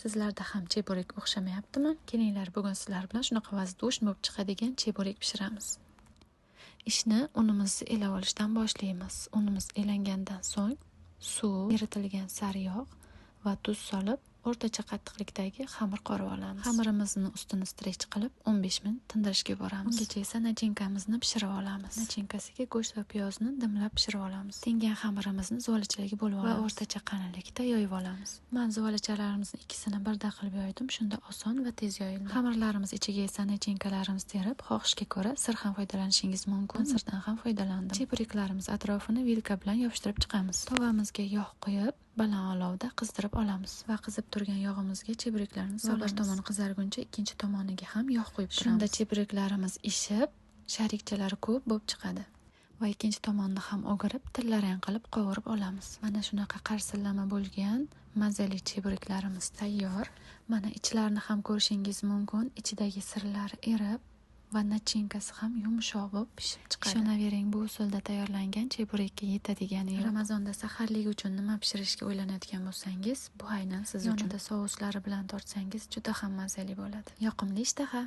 Sizlarda ham cheburek o'xshamayaptimi? Kelinglar, bugun sizlar bilan shunaqa vazdushn bo'lib chiqadigan cheburek pishiramiz. Ishni unimizni elab olishdan boshlaymiz. Unimiz elangandan so'ng suv, eritilgan sariyog' va tuz solib, o'rtacha qattiqlikdagi xamir qorib olamiz. Xamirimizni ustini strech qilib 15 minut tindirishga yuboramiz. Ungacha esa nachinkamizni pishirib olamiz. Nachinkasiga go'sht va piyozni dimlab pishirib olamiz. Tingan xamirimizni zuvalachalarga bo'lib olamiz va o'rtacha qalinlikda yoyib olamiz. Men zuvalachalarimizni ikkisini birda qilib yoydim, shunda oson va tez yoyildi. Xamirlarimiz ichiga esa nachinkalarimizni terib, xohishga ko'ra sir ham foydalanishingiz mumkin. Sirdan ham foydalandim. Chebureklarimiz atrofini vilka bilan yopishtirib chiqamiz. Tovamizga yog' quyib, baland olovda qizdirib olamiz va qizib turgan yog'imizga chebureklarni solamiz. Bir tomoni qizarguncha ikkinchi tomoniga ham yog' quyib turamiz. Shunda chebureklarimiz ishib, sharikchalari ko'p bo'lib chiqadi va ikkinchi tomonni ham o'girib, tillarang qilib qovurib olamiz. Mana shunaqa qarsillama bo'lgan mazali chebureklarimiz tayyor. Mana ichlarini ham ko'rishingiz mumkin. Ichidagi sirlari erib va nachinkasi ham yumshoq bo'lib pishib chiqadi. Ishonavering, bu usulda tayyorlangan cheburekka yetadigani yo'q. Ramazonda saharlik uchun nima pishirishga o'ylanayotgan bo'lsangiz, bu aynan siz uchun. Yonida souslari bilan tortsangiz juda ham mazali bo'ladi. Yoqimli ishtaha.